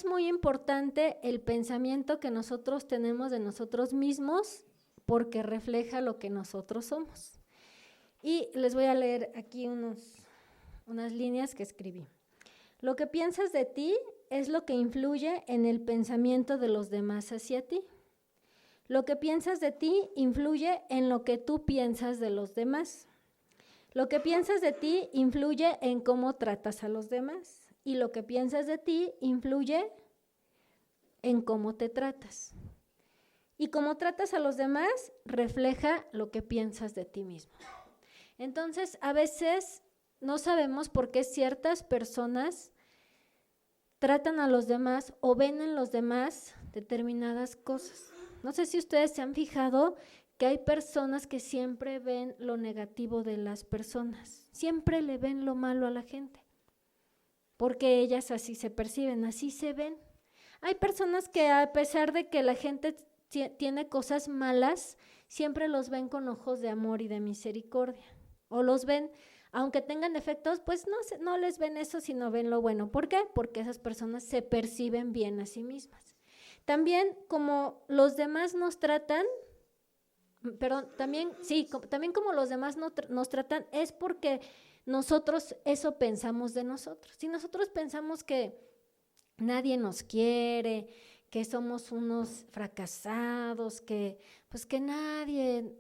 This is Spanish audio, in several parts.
es muy importante el pensamiento que nosotros tenemos de nosotros mismos porque refleja lo que nosotros somos. Y les voy a leer aquí unas líneas que escribí. Lo que piensas de ti es lo que influye en el pensamiento de los demás hacia ti. Lo que piensas de ti influye en lo que tú piensas de los demás. Lo que piensas de ti influye en cómo tratas a los demás. Y lo que piensas de ti influye en cómo te tratas. Y cómo tratas a los demás refleja lo que piensas de ti mismo. Entonces, a veces no sabemos por qué ciertas personas tratan a los demás o ven en los demás determinadas cosas. No sé si ustedes se han fijado que hay personas que siempre ven lo negativo de las personas, siempre le ven lo malo a la gente, porque ellas así se perciben, así se ven. Hay personas que a pesar de que la gente tiene cosas malas, siempre los ven con ojos de amor y de misericordia, o los ven, aunque tengan defectos, pues no les ven eso, sino ven lo bueno. ¿Por qué? Porque esas personas se perciben bien a sí mismas. También como los demás nos tratan, también como los demás nos tratan es porque nosotros eso pensamos de nosotros. Si nosotros pensamos que nadie nos quiere, que somos unos fracasados, que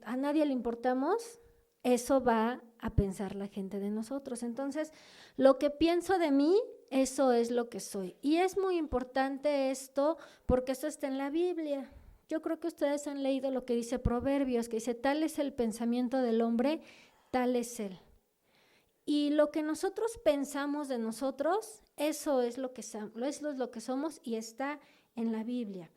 a nadie le importamos, eso va a pensar la gente de nosotros. Entonces, lo que pienso de mí, eso es lo que soy. Y es muy importante esto porque esto está en la Biblia. Yo creo que ustedes han leído lo que dice Proverbios, que dice, tal es el pensamiento del hombre, tal es él. Y lo que nosotros pensamos de nosotros, eso es lo que somos y está en la Biblia.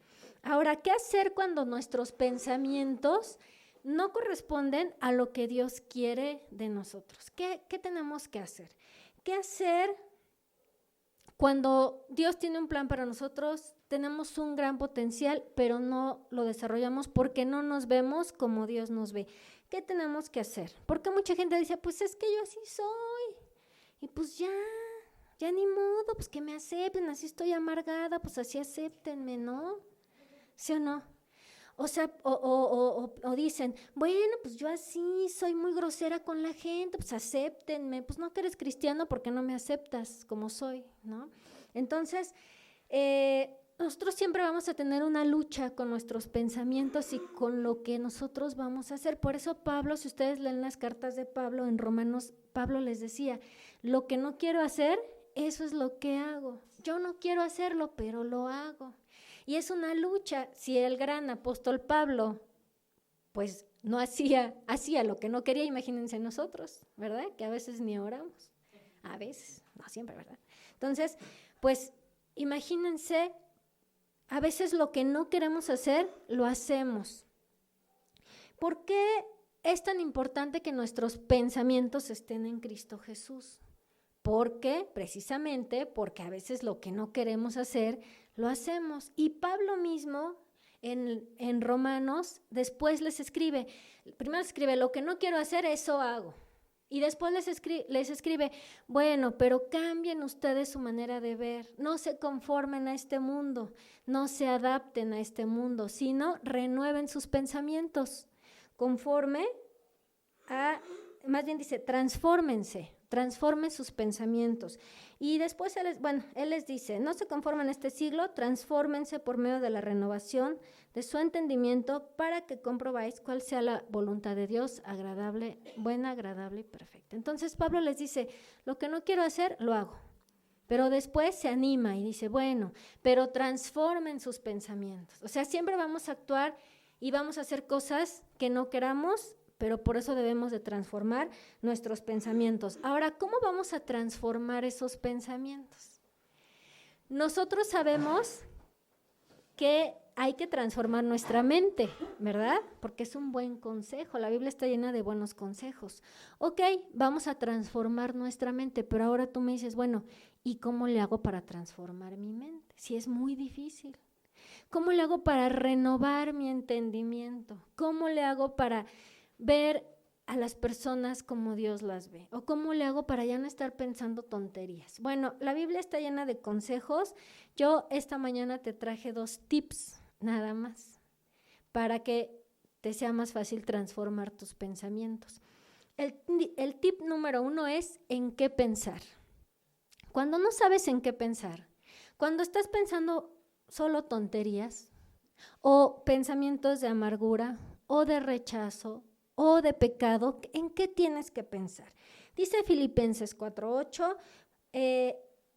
Ahora, ¿qué hacer cuando nuestros pensamientos no corresponden a lo que Dios quiere de nosotros? ¿Qué tenemos que hacer? ¿Qué hacer cuando Dios tiene un plan para nosotros? Tenemos un gran potencial, pero no lo desarrollamos porque no nos vemos como Dios nos ve. ¿Qué tenemos que hacer? Porque mucha gente dice, pues es que yo así soy, y pues ya ni modo, pues que me acepten, así estoy amargada, pues así acéptenme, ¿no? ¿Sí o no? O sea, o dicen, bueno, pues yo así soy muy grosera con la gente, pues acéptenme, pues no que eres cristiano porque no me aceptas como soy, ¿no? Entonces, nosotros siempre vamos a tener una lucha con nuestros pensamientos y con lo que nosotros vamos a hacer. Por eso Pablo, si ustedes leen las cartas de Pablo en Romanos, Pablo les decía, lo que no quiero hacer, eso es lo que hago. Yo no quiero hacerlo, pero lo hago. Y es una lucha. Si el gran apóstol Pablo, pues no hacía lo que no quería, imagínense nosotros, ¿verdad? Que a veces ni oramos. A veces, no siempre, ¿verdad? Entonces, pues imagínense, a veces lo que no queremos hacer, lo hacemos. ¿Por qué es tan importante que nuestros pensamientos estén en Cristo Jesús? Precisamente porque a veces lo que no queremos hacer, lo hacemos. Y Pablo mismo en Romanos después primero escribe, lo que no quiero hacer, eso hago. Y después les escribe, bueno, pero cambien ustedes su manera de ver, no se conformen a este mundo, no se adapten a este mundo, sino renueven sus pensamientos más bien dice, transformen sus pensamientos. Y después él les dice, no se conformen a este siglo, transfórmense por medio de la renovación de su entendimiento para que comprobáis cuál sea la voluntad de Dios, agradable, buena, agradable y perfecta. Entonces Pablo les dice, lo que no quiero hacer, lo hago. Pero después se anima y dice, bueno, pero transformen sus pensamientos. O sea, siempre vamos a actuar y vamos a hacer cosas que no queramos, pero por eso debemos de transformar nuestros pensamientos. Ahora, ¿cómo vamos a transformar esos pensamientos? Nosotros sabemos que hay que transformar nuestra mente, ¿verdad? Porque es un buen consejo, la Biblia está llena de buenos consejos. Ok, vamos a transformar nuestra mente, pero ahora tú me dices, bueno, ¿y cómo le hago para transformar mi mente? Si es muy difícil. ¿Cómo le hago para renovar mi entendimiento? ¿Cómo le hago para ver a las personas como Dios las ve? ¿O cómo le hago para ya no estar pensando tonterías? Bueno, la Biblia está llena de consejos. Yo esta mañana te traje 2 tips nada más para que te sea más fácil transformar tus pensamientos. El tip número 1 es en qué pensar. Cuando no sabes en qué pensar, cuando estás pensando solo tonterías o pensamientos de amargura o de rechazo o de pecado, ¿en qué tienes que pensar? Dice Filipenses 4:8,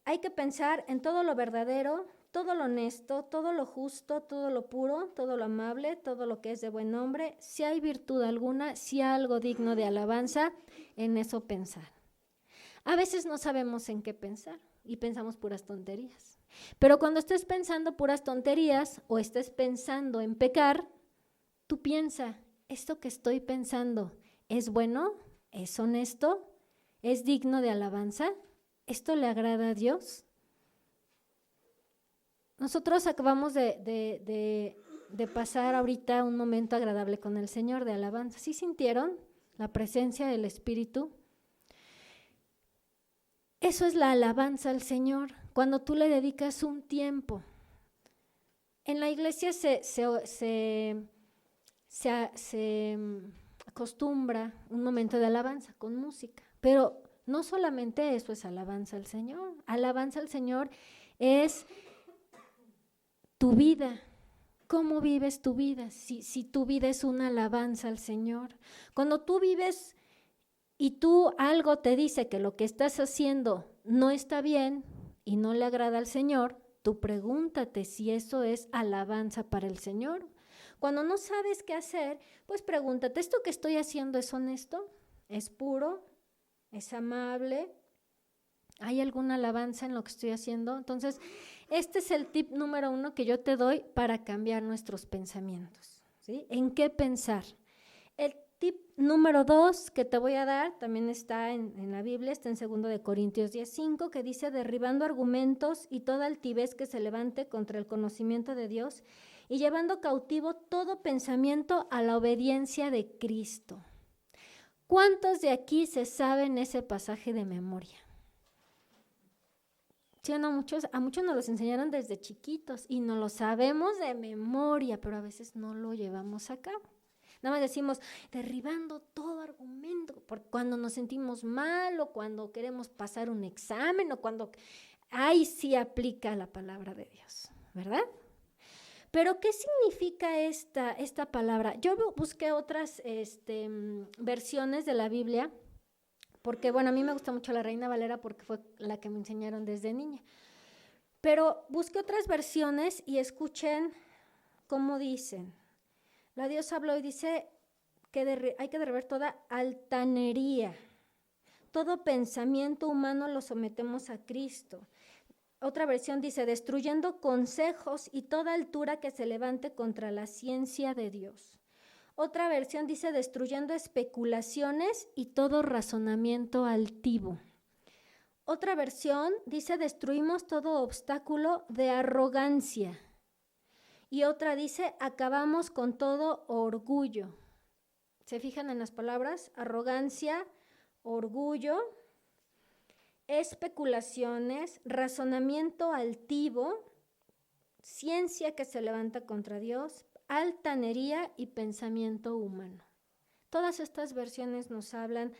hay que pensar en todo lo verdadero, todo lo honesto, todo lo justo, todo lo puro, todo lo amable, todo lo que es de buen nombre, si hay virtud alguna, si hay algo digno de alabanza, en eso pensar. A veces no sabemos en qué pensar y pensamos puras tonterías. Pero cuando estés pensando puras tonterías o estés pensando en pecar, tú piensa, ¿esto que estoy pensando es bueno? ¿Es honesto? ¿Es digno de alabanza? ¿Esto le agrada a Dios? Nosotros acabamos de pasar ahorita un momento agradable con el Señor de alabanza. ¿Sí sintieron la presencia del Espíritu? Eso es la alabanza al Señor, cuando tú le dedicas un tiempo. En la iglesia se acostumbra un momento de alabanza con música, pero no solamente eso es alabanza al Señor. Alabanza al Señor es tu vida. ¿Cómo vives tu vida? Si tu vida es una alabanza al Señor. Cuando tú vives y tú algo te dice que lo que estás haciendo no está bien y no le agrada al Señor, tú pregúntate si eso es alabanza para el Señor. Cuando no sabes qué hacer, pues pregúntate, ¿esto que estoy haciendo es honesto? ¿Es puro? ¿Es amable? ¿Hay alguna alabanza en lo que estoy haciendo? Entonces, este es el tip número 1 que yo te doy para cambiar nuestros pensamientos, ¿sí? ¿En qué pensar? El tip número 2 que te voy a dar, también está en la Biblia, está en 2 Corintios 10:5, que dice, derribando argumentos y toda altivez que se levante contra el conocimiento de Dios y llevando cautivo todo pensamiento a la obediencia de Cristo. ¿Cuántos de aquí se saben ese pasaje de memoria? ¿Sí o no? A muchos nos los enseñaron desde chiquitos y nos lo sabemos de memoria, pero a veces no lo llevamos a cabo. Nada más decimos, derribando todo argumento, porque cuando nos sentimos mal o cuando queremos pasar un examen o cuando ahí sí aplica la palabra de Dios, ¿verdad? Pero ¿qué significa esta palabra? Yo busqué otras versiones de la Biblia, porque bueno, a mí me gusta mucho la Reina Valera porque fue la que me enseñaron desde niña. Pero busqué otras versiones y escuchen cómo dicen. La Dios habló y dice que hay que derribar toda altanería. Todo pensamiento humano lo sometemos a Cristo. Otra versión dice, destruyendo consejos y toda altura que se levante contra la ciencia de Dios. Otra versión dice, destruyendo especulaciones y todo razonamiento altivo. Otra versión dice, destruimos todo obstáculo de arrogancia. Y otra dice, acabamos con todo orgullo. ¿Se fijan en las palabras? Arrogancia, orgullo, especulaciones, razonamiento altivo, ciencia que se levanta contra Dios, altanería y pensamiento humano. Todas estas versiones nos hablan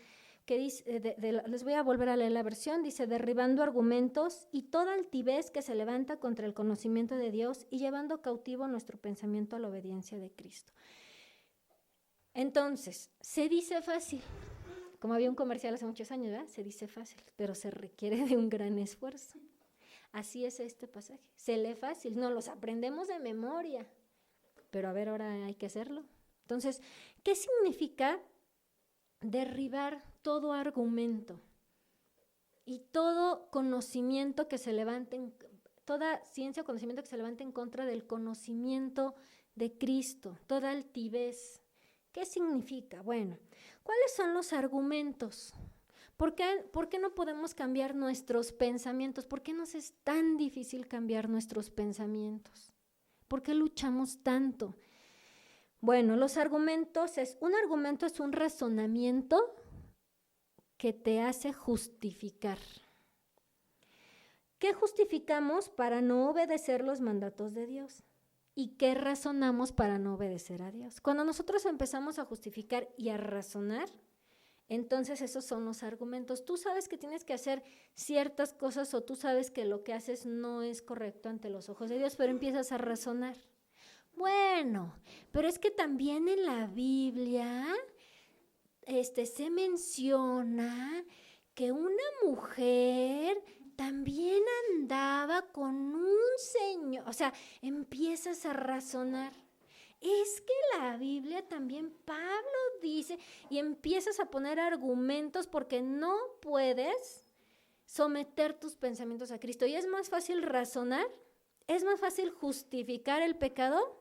que dice, les voy a volver a leer la versión, dice, derribando argumentos y toda altivez que se levanta contra el conocimiento de Dios y llevando cautivo nuestro pensamiento a la obediencia de Cristo. Entonces, se dice fácil, como había un comercial hace muchos años, ¿verdad? Se dice fácil, pero se requiere de un gran esfuerzo. Así es este pasaje, se lee fácil, no los aprendemos de memoria, pero a ver, ahora hay que hacerlo. Entonces, ¿qué significa derribar todo argumento y todo conocimiento que se levante, toda ciencia o conocimiento que se levante en contra del conocimiento de Cristo, toda altivez? ¿Qué significa? Bueno, ¿cuáles son los argumentos? ¿Por qué no podemos cambiar nuestros pensamientos? ¿Por qué nos es tan difícil cambiar nuestros pensamientos? ¿Por qué luchamos tanto? Bueno, un argumento es un razonamiento que te hace justificar. ¿Qué justificamos para no obedecer los mandatos de Dios? ¿Y qué razonamos para no obedecer a Dios? Cuando nosotros empezamos a justificar y a razonar, entonces esos son los argumentos. Tú sabes que tienes que hacer ciertas cosas o tú sabes que lo que haces no es correcto ante los ojos de Dios, pero empiezas a razonar. Bueno, pero es que también en la Biblia se menciona que una mujer también andaba con un señor. O sea, empiezas a razonar. Es que la Biblia también, Pablo dice, y empiezas a poner argumentos porque no puedes someter tus pensamientos a Cristo. Y es más fácil razonar, es más fácil justificar el pecado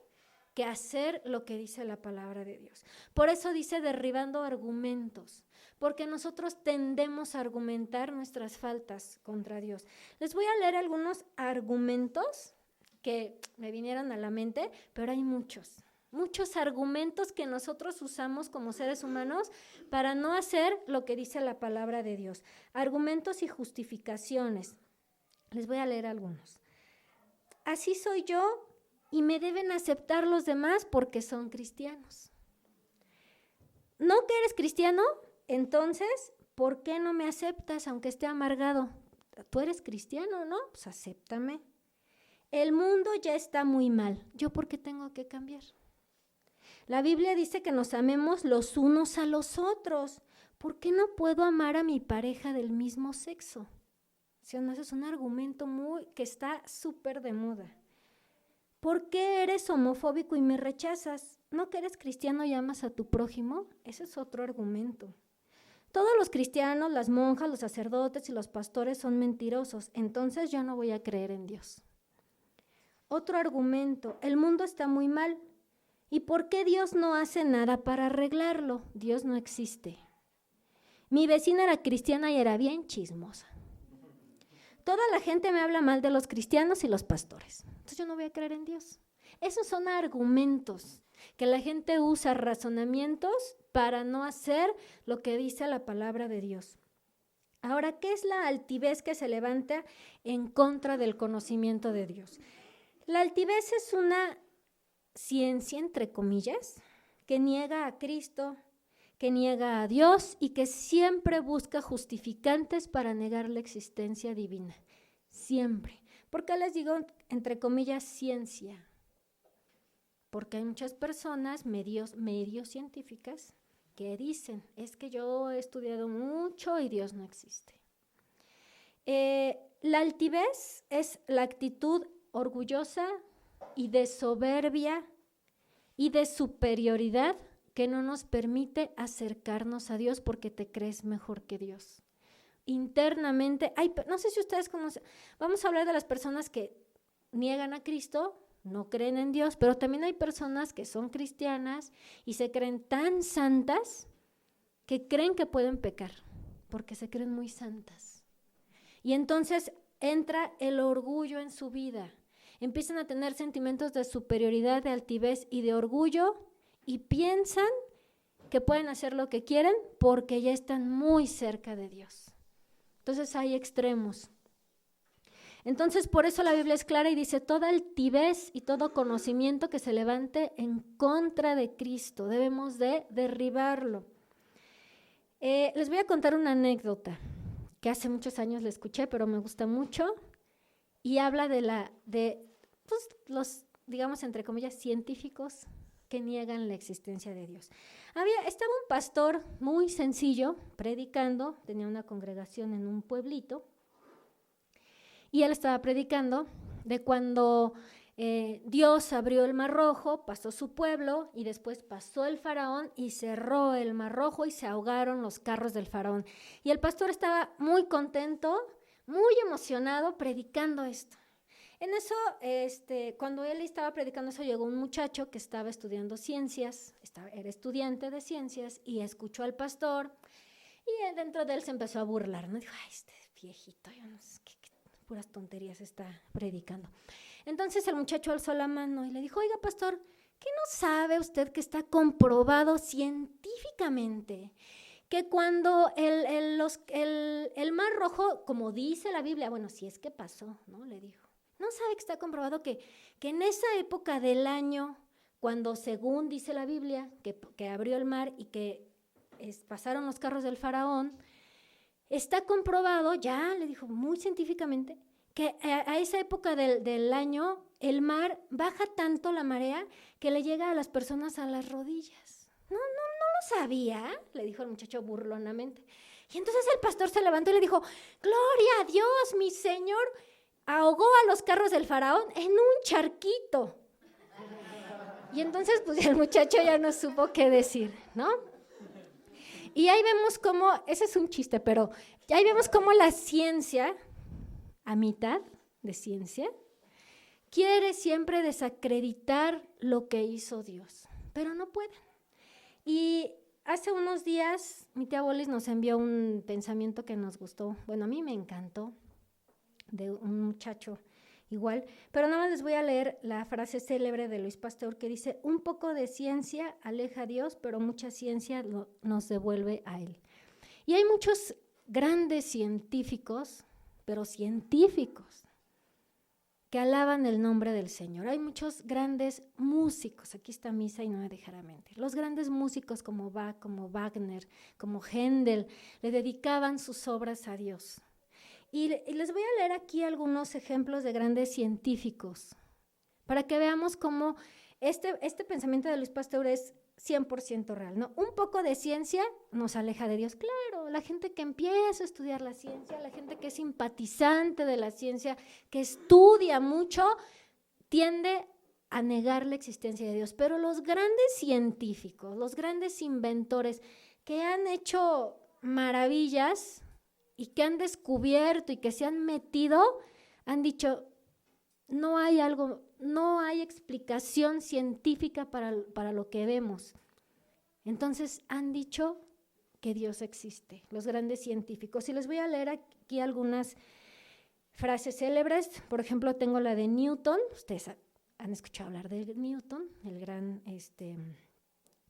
que hacer lo que dice la palabra de Dios. Por eso dice derribando argumentos, porque nosotros tendemos a argumentar nuestras faltas contra Dios. Les voy a leer algunos argumentos que me vinieron a la mente, pero hay muchos argumentos que nosotros usamos como seres humanos para no hacer lo que dice la palabra de Dios. Argumentos y justificaciones. Les voy a leer algunos. Así soy yo y me deben aceptar los demás porque son cristianos. ¿No que eres cristiano? Entonces, ¿por qué no me aceptas aunque esté amargado? Tú eres cristiano, ¿no? Pues acéptame. El mundo ya está muy mal. ¿Yo por qué tengo que cambiar? La Biblia dice que nos amemos los unos a los otros. ¿Por qué no puedo amar a mi pareja del mismo sexo? ¿Sí o no? Ese es un argumento que está súper de moda. ¿Por qué eres homofóbico y me rechazas? ¿No que eres cristiano y amas a tu prójimo? Ese es otro argumento. Todos los cristianos, las monjas, los sacerdotes y los pastores son mentirosos, entonces yo no voy a creer en Dios. Otro argumento, el mundo está muy mal. ¿Y por qué Dios no hace nada para arreglarlo? Dios no existe. Mi vecina era cristiana y era bien chismosa. Toda la gente me habla mal de los cristianos y los pastores. Entonces yo no voy a creer en Dios. Esos son argumentos que la gente usa, razonamientos para no hacer lo que dice la palabra de Dios. Ahora, ¿qué es la altivez que se levanta en contra del conocimiento de Dios? La altivez es una ciencia, entre comillas, que niega a Cristo, que niega a Dios y que siempre busca justificantes para negar la existencia divina. Siempre. ¿Por qué les digo, entre comillas, ciencia? Porque hay muchas personas, medios científicas, que dicen, es que yo he estudiado mucho y Dios no existe. La altivez es la actitud orgullosa y de soberbia y de superioridad que no nos permite acercarnos a Dios porque te crees mejor que Dios. Internamente, no sé si ustedes conocen, vamos a hablar de las personas que niegan a Cristo, no creen en Dios, pero también hay personas que son cristianas y se creen tan santas que creen que pueden pecar porque se creen muy santas. Y entonces entra el orgullo en su vida. Empiezan a tener sentimientos de superioridad, de altivez y de orgullo y piensan que pueden hacer lo que quieren porque ya están muy cerca de Dios. Entonces hay extremos. Entonces por eso la Biblia es clara y dice toda altivez y todo conocimiento que se levante en contra de Cristo, debemos de derribarlo. Les voy a contar una anécdota que hace muchos años la escuché, pero me gusta mucho y habla de los, digamos, entre comillas, científicos que niegan la existencia de Dios. Estaba un pastor muy sencillo predicando, tenía una congregación en un pueblito y él estaba predicando de cuando Dios abrió el Mar Rojo, pasó su pueblo y después pasó el faraón y cerró el Mar Rojo y se ahogaron los carros del faraón. Y el pastor estaba muy contento, muy emocionado predicando esto. En eso, cuando él estaba predicando eso, llegó un muchacho que estaba estudiando ciencias, era estudiante de ciencias y escuchó al pastor y dentro de él se empezó a burlar, ¿no? Dijo, ay, este viejito, yo no sé qué puras tonterías está predicando. Entonces el muchacho alzó la mano y le dijo, oiga, pastor, ¿Qué no sabe usted que está comprobado científicamente que cuando el Mar Rojo, como dice la Biblia, bueno, si es que pasó, ¿no? Le dijo. ¿No sabe que está comprobado que en esa época del año, cuando según dice la Biblia, que abrió el mar y que pasaron los carros del faraón, está comprobado, ya le dijo muy científicamente, que a esa época del año el mar baja tanto la marea que le llega a las personas a las rodillas? No lo sabía, le dijo el muchacho burlonamente. Y entonces el pastor se levantó y le dijo, gloria a Dios, mi Señor ahogó a los carros del faraón en un charquito. Y entonces pues el muchacho ya no supo qué decir, ¿no? Y ahí vemos cómo, ese es un chiste, pero ahí vemos cómo la ciencia, a mitad de ciencia, quiere siempre desacreditar lo que hizo Dios, pero no pueden. Y hace unos días mi tía Bolis nos envió un pensamiento que nos gustó, bueno, a mí me encantó, de un muchacho igual, pero nada más les voy a leer la frase célebre de Luis Pasteur que dice, un poco de ciencia aleja a Dios, pero mucha ciencia nos devuelve a Él. Y hay muchos grandes científicos, pero científicos, que alaban el nombre del Señor. Hay muchos grandes músicos, aquí está Misa y no me dejará mentir, los grandes músicos como Bach, como Wagner, como Händel, le dedicaban sus obras a Dios. Y les voy a leer aquí algunos ejemplos de grandes científicos, para que veamos cómo este pensamiento de Luis Pasteur es 100% real, ¿no? Un poco de ciencia nos aleja de Dios. Claro, la gente que empieza a estudiar la ciencia, la gente que es simpatizante de la ciencia, que estudia mucho, tiende a negar la existencia de Dios. Pero los grandes científicos, los grandes inventores que han hecho maravillas y que han descubierto y que se han metido, han dicho, no hay explicación científica para lo que vemos. Entonces han dicho que Dios existe, los grandes científicos. Y les voy a leer aquí algunas frases célebres. Por ejemplo, tengo la de Newton. Ustedes han escuchado hablar de Newton, el gran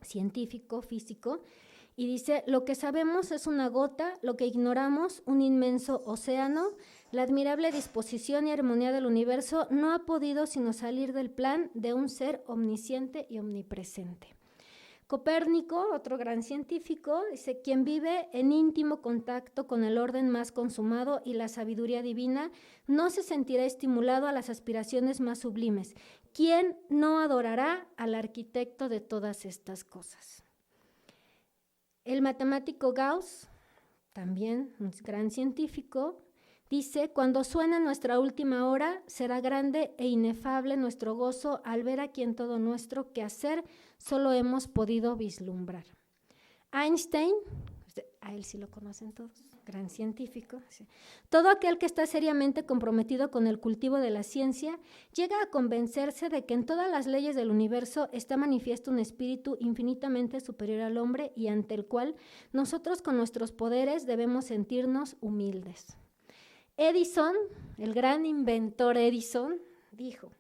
científico, físico. Y dice, lo que sabemos es una gota, lo que ignoramos un inmenso océano. La admirable disposición y armonía del universo no ha podido sino salir del plan de un ser omnisciente y omnipresente. Copérnico, otro gran científico, dice, quien vive en íntimo contacto con el orden más consumado y la sabiduría divina, no se sentirá estimulado a las aspiraciones más sublimes. ¿Quién no adorará al arquitecto de todas estas cosas? El matemático Gauss, también un gran científico, dice, cuando suene nuestra última hora, será grande e inefable nuestro gozo al ver a quien todo nuestro quehacer solo hemos podido vislumbrar. Einstein, a él sí lo conocen todos, gran científico, todo aquel que está seriamente comprometido con el cultivo de la ciencia llega a convencerse de que en todas las leyes del universo está manifiesto un espíritu infinitamente superior al hombre y ante el cual nosotros con nuestros poderes debemos sentirnos humildes. Edison, el gran inventor Edison, dijo,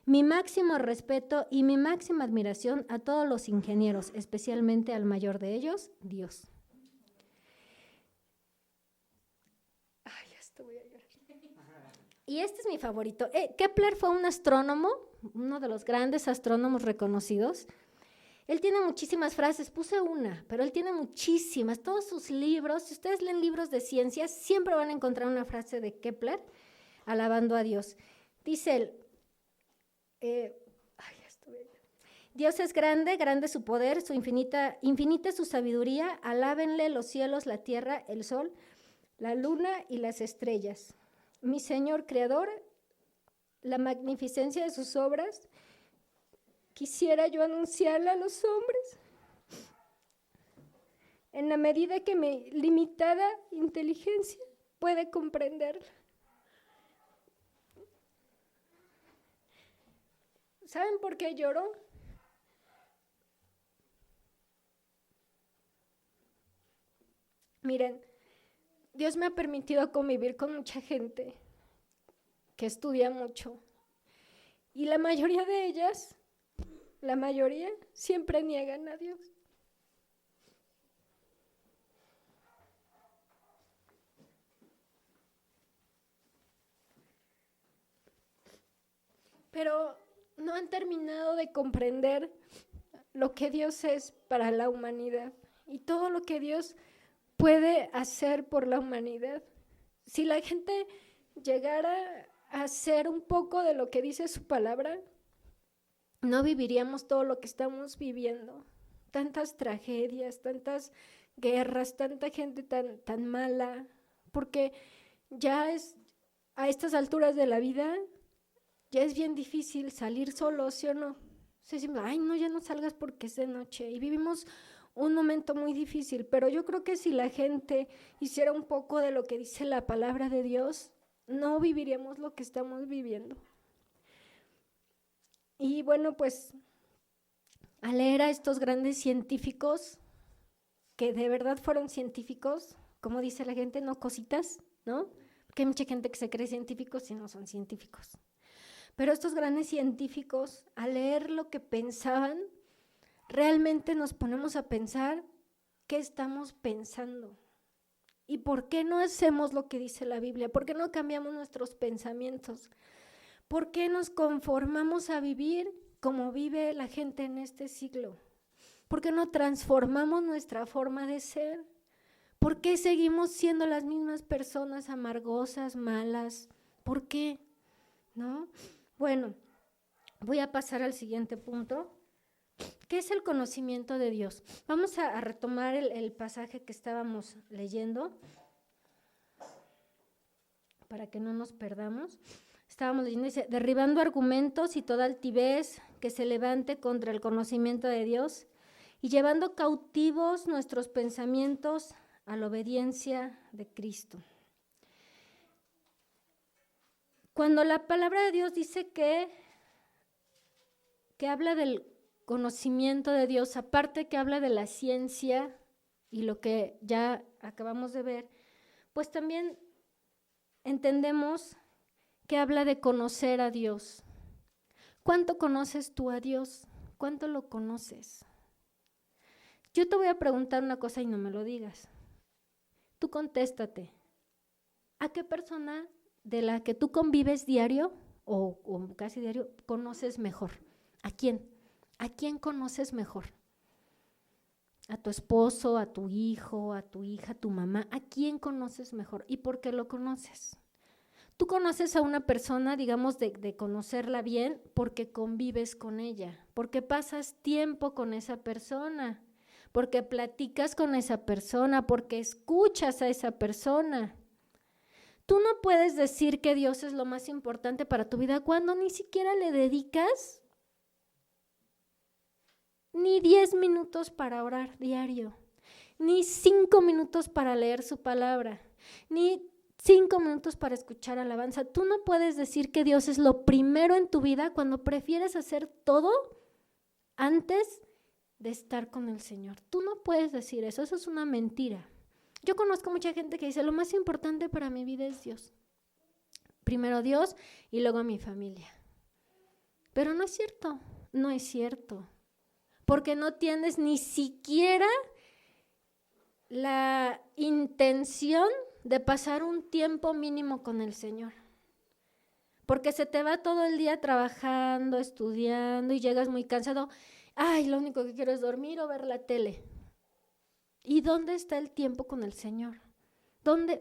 mi máximo respeto y mi máxima admiración a todos los ingenieros, especialmente al mayor de ellos, Dios. Ay, esto voy a llorar. Y este es mi favorito. Kepler fue un astrónomo, uno de los grandes astrónomos reconocidos. Él tiene muchísimas frases, puse una, pero él tiene muchísimas. Todos sus libros, si ustedes leen libros de ciencias, siempre van a encontrar una frase de Kepler alabando a Dios. Dice él, Dios es grande, grande su poder, infinita su sabiduría, alábenle los cielos, la tierra, el sol, la luna y las estrellas. Mi Señor Creador, la magnificencia de sus obras, quisiera yo anunciarla a los hombres, en la medida que mi limitada inteligencia puede comprenderla. ¿Saben por qué lloro? Miren, Dios me ha permitido convivir con mucha gente que estudia mucho y la mayoría de ellas la mayoría, siempre niegan a Dios. Pero no han terminado de comprender lo que Dios es para la humanidad y todo lo que Dios puede hacer por la humanidad. Si la gente llegara a hacer un poco de lo que dice su palabra, no viviríamos todo lo que estamos viviendo. Tantas tragedias, tantas guerras, tanta gente tan mala, porque ya es a estas alturas de la vida, ya es bien difícil salir solo, ¿sí o no? Ay, no, ya no salgas porque es de noche. Y vivimos un momento muy difícil, pero yo creo que si la gente hiciera un poco de lo que dice la palabra de Dios, no viviríamos lo que estamos viviendo. Y bueno, pues al leer a estos grandes científicos, que de verdad fueron científicos, como dice la gente, no cositas, ¿no? Porque hay mucha gente que se cree científicos y no son científicos. Pero estos grandes científicos, al leer lo que pensaban, realmente nos ponemos a pensar qué estamos pensando y por qué no hacemos lo que dice la Biblia, por qué no cambiamos nuestros pensamientos, por qué nos conformamos a vivir como vive la gente en este siglo, por qué no transformamos nuestra forma de ser, por qué seguimos siendo las mismas personas amargosas, malas, ¿por qué? ¿No? Bueno, voy a pasar al siguiente punto. ¿Qué es el conocimiento de Dios? Vamos a retomar el pasaje que estábamos leyendo para que no nos perdamos. Estábamos leyendo, dice, derribando argumentos y toda altivez que se levante contra el conocimiento de Dios y llevando cautivos nuestros pensamientos a la obediencia de Cristo. Cuando la palabra de Dios dice que habla del conocimiento de Dios, aparte que habla de la ciencia y lo que ya acabamos de ver, pues también entendemos que habla de conocer a Dios. ¿Cuánto conoces tú a Dios? ¿Cuánto lo conoces? Yo te voy a preguntar una cosa y no me lo digas. Tú contéstate. ¿A qué persona de la que tú convives diario o casi diario conoces mejor? ¿A quién? ¿A quién conoces mejor? ¿A tu esposo, a tu hijo, a tu hija, a tu mamá? ¿A quién conoces mejor? ¿Y por qué lo conoces? Tú conoces a una persona, digamos, de conocerla bien porque convives con ella, porque pasas tiempo con esa persona, porque platicas con esa persona, porque escuchas a esa persona. Tú no puedes decir que Dios es lo más importante para tu vida cuando ni siquiera le dedicas ni 10 minutos para orar diario, ni 5 minutos para leer su palabra, ni 5 minutos para escuchar alabanza. Tú no puedes decir que Dios es lo primero en tu vida cuando prefieres hacer todo antes de estar con el Señor. Tú no puedes decir eso, eso es una mentira. Yo conozco mucha gente que dice, lo más importante para mi vida es Dios. Primero Dios y luego mi familia. Pero no es cierto, no es cierto. Porque no tienes ni siquiera la intención de pasar un tiempo mínimo con el Señor. Porque se te va todo el día trabajando, estudiando y llegas muy cansado. Ay, lo único que quiero es dormir o ver la tele. ¿Y dónde está el tiempo con el Señor?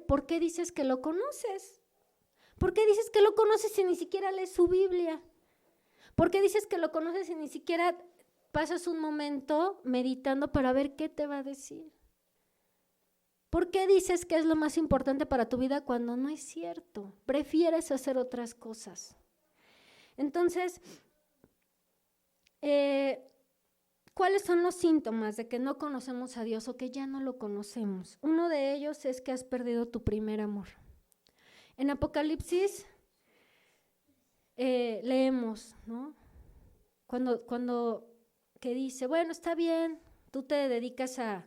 ¿Por qué dices que lo conoces? ¿Por qué dices que lo conoces si ni siquiera lees su Biblia? ¿Por qué dices que lo conoces si ni siquiera pasas un momento meditando para ver qué te va a decir? ¿Por qué dices que es lo más importante para tu vida cuando no es cierto? Prefieres hacer otras cosas. Entonces, ¿cuáles son los síntomas de que no conocemos a Dios o que ya no lo conocemos? Uno de ellos es que has perdido tu primer amor. En Apocalipsis leemos, ¿no? Cuando que dice, bueno, está bien, tú te dedicas a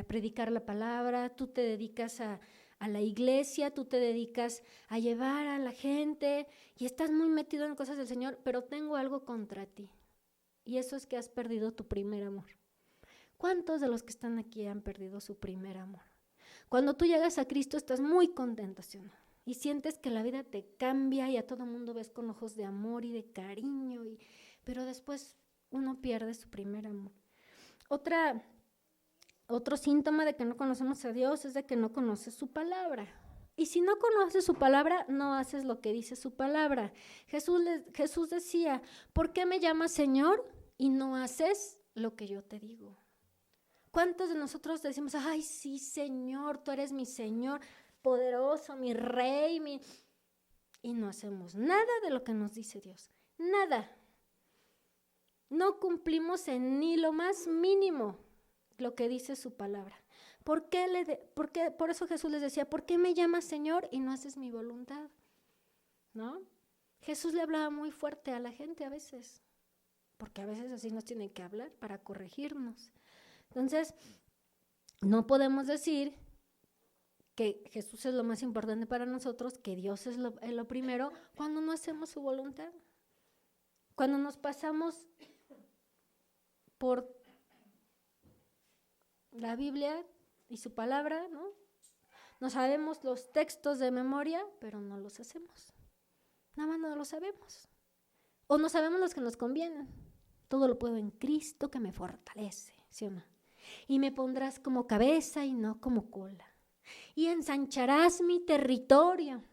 predicar la palabra, tú te dedicas a la iglesia, tú te dedicas a llevar a la gente y estás muy metido en cosas del Señor, pero tengo algo contra ti. y eso es que has perdido tu primer amor. ¿Cuántos de los que están aquí han perdido su primer amor? Cuando tú llegas a Cristo estás muy contento, ¿sí o no? Y sientes que la vida te cambia y a todo mundo ves con ojos de amor y de cariño, pero después uno pierde su primer amor. Otro síntoma de que no conocemos a Dios es de que no conoces su palabra. Y si no conoces su palabra, no haces lo que dice su palabra. Jesús decía, ¿por qué me llamas Señor y no haces lo que yo te digo? ¿Cuántos de nosotros decimos, ay, sí, Señor, tú eres mi Señor, poderoso, mi Rey, y no hacemos nada de lo que nos dice Dios? Nada. No cumplimos en ni lo más mínimo lo que dice su palabra. Por eso Jesús les decía, ¿por qué me llamas Señor y no haces mi voluntad? ¿No? Jesús le hablaba muy fuerte a la gente a veces, porque a veces así nos tiene que hablar para corregirnos. Entonces, no podemos decir que Jesús es lo más importante para nosotros, que Dios es lo primero, cuando no hacemos su voluntad. Cuando nos pasamos por la Biblia y su palabra, ¿no? No sabemos los textos de memoria, pero no los hacemos. Nada más no lo sabemos. O no sabemos los que nos convienen. Todo lo puedo en Cristo que me fortalece, ¿sí o no? Y me pondrás como cabeza y no como cola. Y ensancharás mi territorio.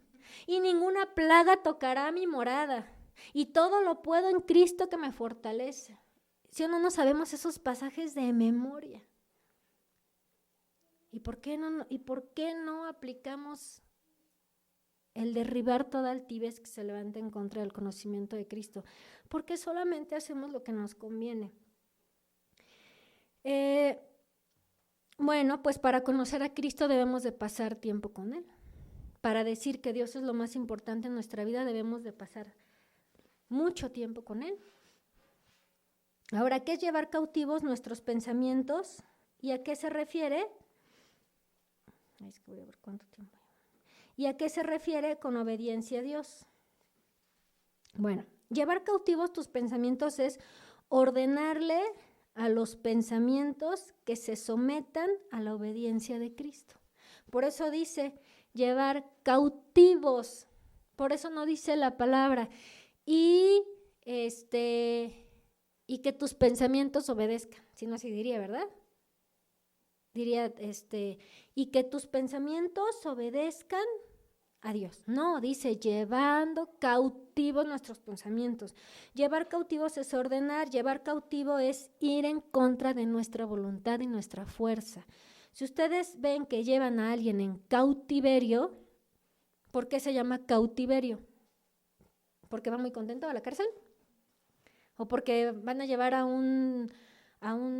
Y ninguna plaga tocará mi morada. Y todo lo puedo en Cristo que me fortalece. ¿Sí o no? No sabemos esos pasajes de memoria. ¿Y por qué no aplicamos el derribar toda altivez que se levanta en contra del conocimiento de Cristo? Porque solamente hacemos lo que nos conviene. Bueno, pues para conocer a Cristo debemos de pasar tiempo con Él. Para decir que Dios es lo más importante en nuestra vida debemos de pasar mucho tiempo con Él. Ahora, ¿qué es llevar cautivos nuestros pensamientos? ¿Y a qué se refiere? Es que voy a ver cuánto tiempo. ¿Y a qué se refiere con obediencia a Dios? Bueno, llevar cautivos tus pensamientos es ordenarle a los pensamientos que se sometan a la obediencia de Cristo. Por eso dice llevar cautivos. Por eso no dice la palabra y que tus pensamientos obedezcan. Si no, así diría, ¿verdad? Diría, y que tus pensamientos obedezcan a Dios. No, dice llevando cautivos nuestros pensamientos. Llevar cautivos es ordenar, llevar cautivo es ir en contra de nuestra voluntad y nuestra fuerza. Si ustedes ven que llevan a alguien en cautiverio, ¿por qué se llama cautiverio? ¿Porque va muy contento a la cárcel? ¿O porque van a llevar a un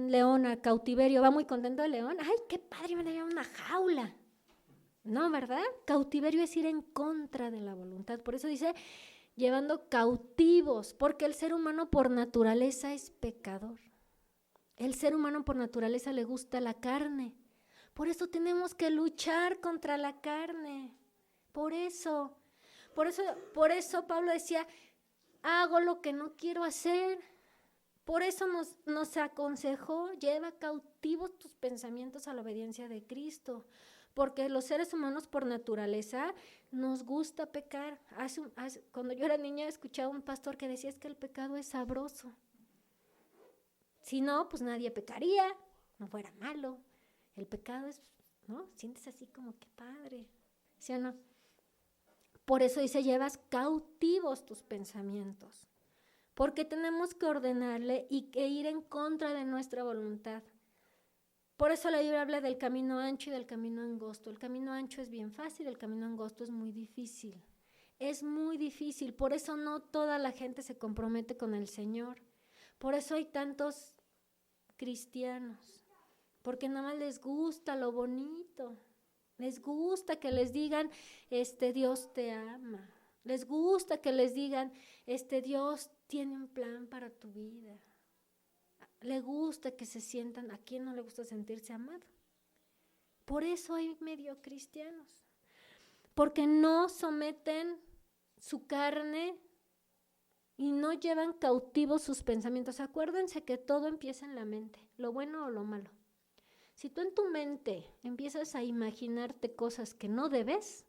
león a cautiverio? ¿Va muy contento el león? ¡Ay, qué padre! Van a llevar a una jaula. No, ¿verdad? Cautiverio es ir en contra de la voluntad. Por eso dice, llevando cautivos, porque el ser humano por naturaleza es pecador. El ser humano por naturaleza le gusta la carne. Por eso tenemos que luchar contra la carne. Por eso Pablo decía, hago lo que no quiero hacer. Por eso nos aconsejó, lleva cautivos tus pensamientos a la obediencia de Cristo. Porque los seres humanos por naturaleza nos gusta pecar. Cuando yo era niña escuchaba a un pastor que decía es que el pecado es sabroso. Si no, pues nadie pecaría, no fuera malo. El pecado es, ¿no? Sientes así como que padre, ¿sí o no? Por eso dice, llevas cautivos tus pensamientos. Porque tenemos que ordenarle y que ir en contra de nuestra voluntad. Por eso la Biblia habla del camino ancho y del camino angosto. El camino ancho es bien fácil, el camino angosto es muy difícil. Es muy difícil, por eso no toda la gente se compromete con el Señor. Por eso hay tantos cristianos, porque nada más les gusta lo bonito. Les gusta que les digan, Dios te ama. Les gusta que les digan, Dios tiene un plan para tu vida. Le gusta que se sientan, ¿a quién no le gusta sentirse amado? Por eso hay medio cristianos, porque no someten su carne y no llevan cautivos sus pensamientos. Acuérdense que todo empieza en la mente, lo bueno o lo malo. Si tú en tu mente empiezas a imaginarte cosas que no debes,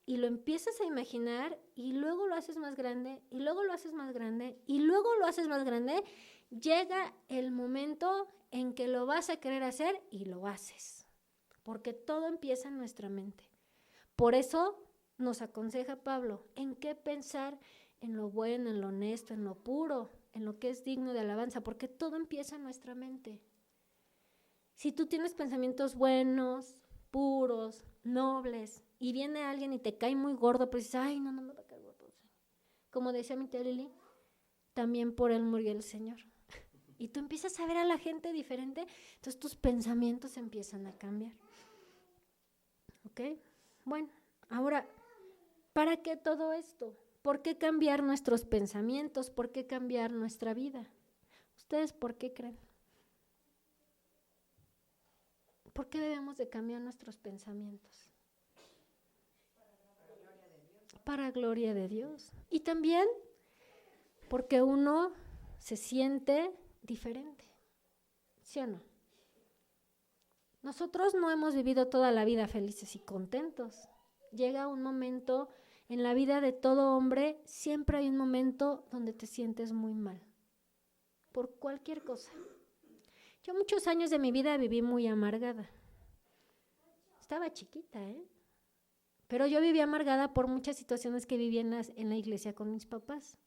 y lo empiezas a imaginar, y luego lo haces más grande, y luego lo haces más grande, y luego lo haces más grande, llega el momento en que lo vas a querer hacer y lo haces. Porque todo empieza en nuestra mente. Por eso nos aconseja Pablo, ¿en qué pensar? En lo bueno, en lo honesto, en lo puro, en lo que es digno de alabanza, porque todo empieza en nuestra mente. Si tú tienes pensamientos buenos, puros, nobles, y viene alguien y te cae muy gordo, pues dices, ay, no me va a caer gordo. Como decía mi tía Lili, también por él murió el Señor. Y tú empiezas a ver a la gente diferente, entonces tus pensamientos empiezan a cambiar. ¿Ok? Bueno, ahora, ¿para qué todo esto? ¿Por qué cambiar nuestros pensamientos? ¿Por qué cambiar nuestra vida? ¿Ustedes por qué creen? ¿Por qué debemos de cambiar nuestros pensamientos? Para gloria de Dios. Y también porque uno se siente diferente. ¿Sí o no? Nosotros no hemos vivido toda la vida felices y contentos. Llega un momento en la vida de todo hombre, siempre hay un momento donde te sientes muy mal. Por cualquier cosa. Yo muchos años de mi vida viví muy amargada. Estaba chiquita, pero yo vivía amargada por muchas situaciones que viví en la iglesia con mis papás.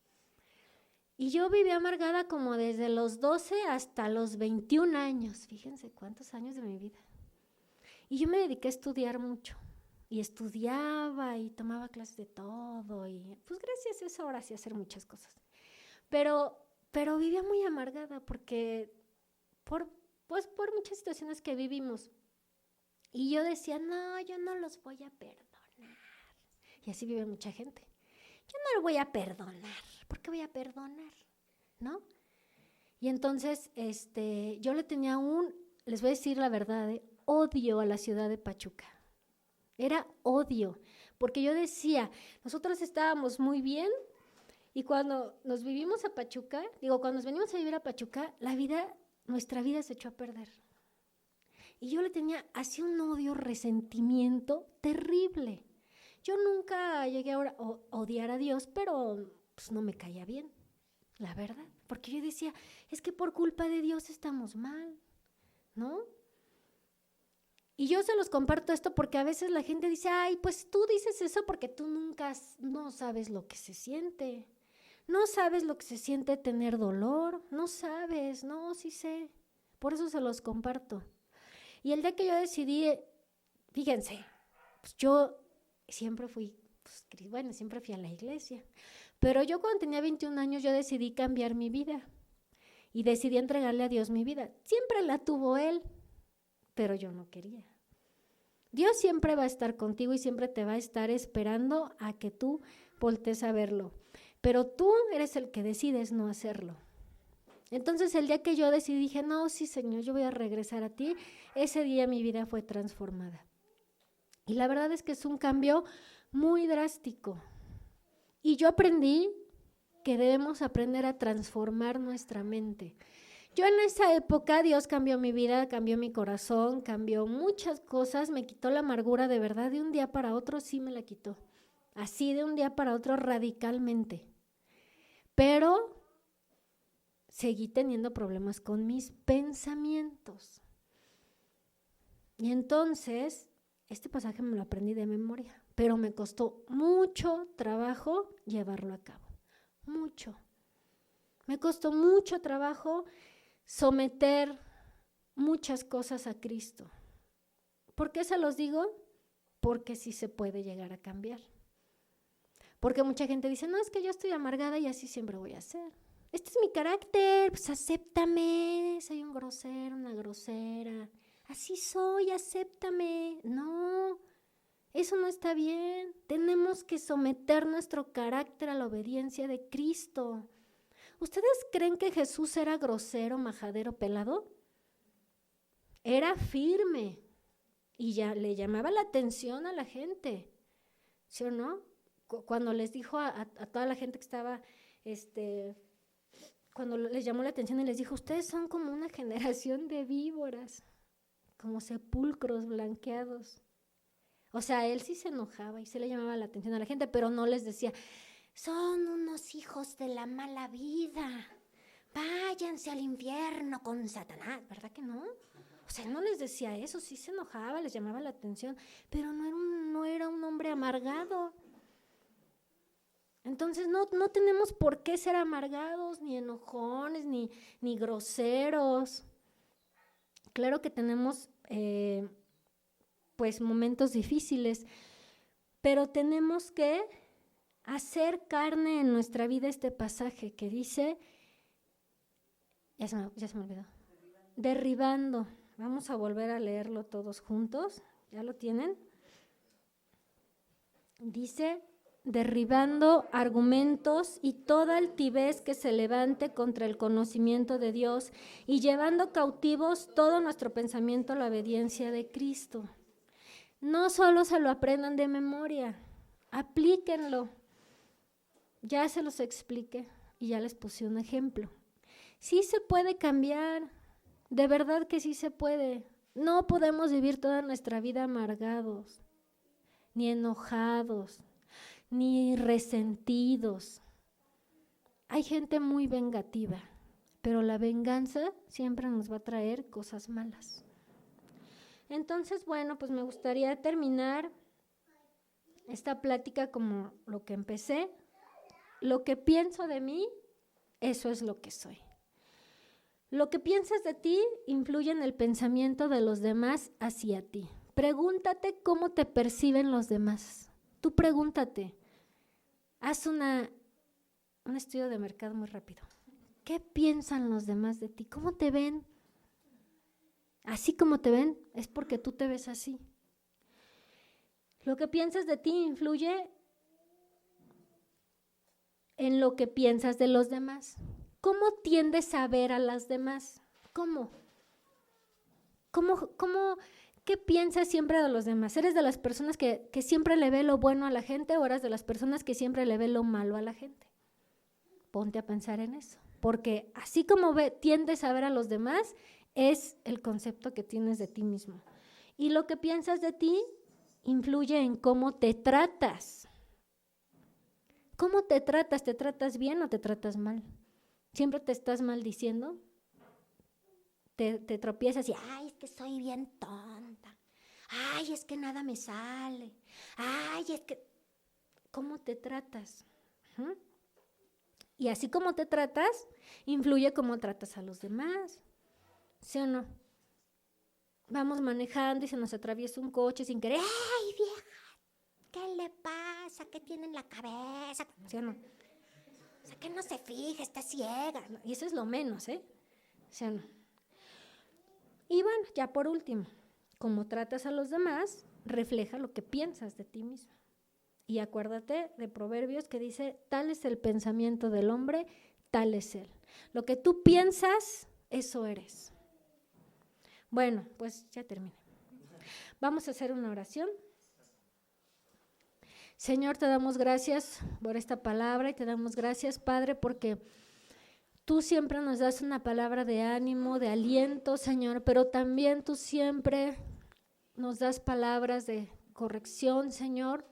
Y yo viví amargada como desde los 12 hasta los 21 años. Fíjense cuántos años de mi vida. Y yo me dediqué a estudiar mucho. Y estudiaba y tomaba clases de todo. Y pues gracias a eso ahora sí hacer muchas cosas. Pero vivía muy amargada porque por muchas situaciones que vivimos. Y yo decía, no, yo no los voy a perdonar. Y así vive mucha gente. Yo no lo voy a perdonar. ¿Por qué voy a perdonar? ¿No? Y entonces, yo le tenía les voy a decir la verdad, odio a la ciudad de Pachuca. Era odio, porque yo decía, nosotros estábamos muy bien y cuando nos vivimos a Pachuca, cuando nos venimos a vivir a Pachuca, nuestra vida se echó a perder. Y yo le tenía así un odio, resentimiento terrible. Yo nunca llegué a odiar a Dios, pero pues no me caía bien, la verdad. Porque yo decía, es que por culpa de Dios estamos mal, ¿no? Y yo se los comparto esto porque a veces la gente dice, ay, pues tú dices eso porque tú no sabes lo que se siente. No sabes lo que se siente tener dolor, no sabes, no, sí sé. Por eso se los comparto. Y el día que yo decidí, fíjense, pues yo siempre fui a la iglesia. Pero yo cuando tenía 21 años yo decidí cambiar mi vida. Y decidí entregarle a Dios mi vida. Siempre la tuvo Él, pero yo no quería. Dios siempre va a estar contigo y siempre te va a estar esperando a que tú voltees a verlo. Pero tú eres el que decides no hacerlo. Entonces el día que yo decidí, dije, no, sí Señor, yo voy a regresar a ti, ese día mi vida fue transformada. Y la verdad es que es un cambio muy drástico. Y yo aprendí que debemos aprender a transformar nuestra mente. Yo en esa época, Dios cambió mi vida, cambió mi corazón, cambió muchas cosas, me quitó la amargura de verdad, de un día para otro sí me la quitó. Así de un día para otro radicalmente. Pero seguí teniendo problemas con mis pensamientos. Y entonces, este pasaje me lo aprendí de memoria, pero me costó mucho trabajo llevarlo a cabo. Mucho. Me costó mucho trabajo someter muchas cosas a Cristo. ¿Por qué se los digo? Porque sí se puede llegar a cambiar. Porque mucha gente dice, no, es que yo estoy amargada y así siempre voy a ser. Este es mi carácter, pues acéptame, soy un grosero, una grosera. Así soy, acéptame. No, eso no está bien. Tenemos que someter nuestro carácter a la obediencia de Cristo. ¿Ustedes creen que Jesús era grosero, majadero, pelado? Era firme y ya le llamaba la atención a la gente, ¿sí o no? Cuando les dijo a toda la gente que estaba cuando les llamó la atención y les dijo, ustedes son como una generación de víboras, como sepulcros blanqueados. O sea, él sí se enojaba y sí le llamaba la atención a la gente, pero no les decía, son unos hijos de la mala vida, váyanse al infierno con Satanás, ¿verdad que no? O sea, no les decía eso, sí se enojaba, les llamaba la atención, pero no era un hombre amargado. Entonces no tenemos por qué ser amargados, ni enojones, ni groseros. Claro que tenemos pues momentos difíciles, pero tenemos que hacer carne en nuestra vida este pasaje que dice, ya se me olvidó, derribando. Vamos a volver a leerlo todos juntos, ¿ya lo tienen? Dice, derribando argumentos y toda altivez que se levante contra el conocimiento de Dios y llevando cautivos todo nuestro pensamiento a la obediencia de Cristo. No solo se lo aprendan de memoria, aplíquenlo. Ya se los expliqué y ya les puse un ejemplo. Sí se puede cambiar, de verdad que sí se puede. No podemos vivir toda nuestra vida amargados, ni enojados, ni resentidos. Hay gente muy vengativa, pero la venganza siempre nos va a traer cosas malas. Entonces, bueno, pues me gustaría terminar esta plática como lo que empecé. Lo que pienso de mí, eso es lo que soy. Lo que piensas de ti influye en el pensamiento de los demás hacia ti. Pregúntate cómo te perciben los demás. Tú pregúntate. Haz un estudio de mercado muy rápido. ¿Qué piensan los demás de ti? ¿Cómo te ven? Así como te ven, es porque tú te ves así. Lo que piensas de ti influye en lo que piensas de los demás. ¿Cómo tiendes a ver a las demás? ¿Cómo? ¿Qué piensas siempre de los demás? ¿Eres de las personas que siempre le ve lo bueno a la gente o eres de las personas que siempre le ve lo malo a la gente? Ponte a pensar en eso, porque así como tiendes a ver a los demás, es el concepto que tienes de ti mismo. Y lo que piensas de ti influye en cómo te tratas. ¿Cómo te tratas? ¿Te tratas bien o te tratas mal? ¿Siempre te estás maldiciendo? Te tropiezas y, ay, es que soy bien tonta. Ay, es que nada me sale. Ay, es que... ¿Cómo te tratas? Y así como te tratas, influye cómo tratas a los demás. ¿Sí o no? Vamos manejando y se nos atraviesa un coche sin querer. ¡Ay, vieja! ¿Qué le pasa? ¿Qué tiene en la cabeza? ¿Sí o no? O sea, que no se fija, está ciega. Y eso es lo menos, ¿eh? ¿Sí o no? Y bueno, ya por último, cómo tratas a los demás refleja lo que piensas de ti mismo. Y acuérdate de Proverbios que dice, tal es el pensamiento del hombre, tal es él. Lo que tú piensas, eso eres. Bueno, pues ya terminé. Vamos a hacer una oración. Señor, te damos gracias por esta palabra y te damos gracias, Padre, porque tú siempre nos das una palabra de ánimo, de aliento, Señor, pero también tú siempre nos das palabras de corrección, Señor.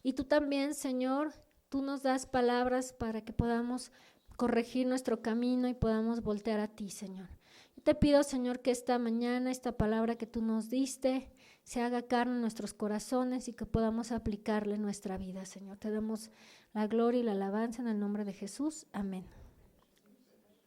Y tú también, Señor, tú nos das palabras para que podamos corregir nuestro camino y podamos voltear a ti, Señor. Yo te pido, Señor, que esta mañana, esta palabra que tú nos diste, se haga carne en nuestros corazones y que podamos aplicarle en nuestra vida, Señor. Te damos la gloria y la alabanza en el nombre de Jesús. Amén.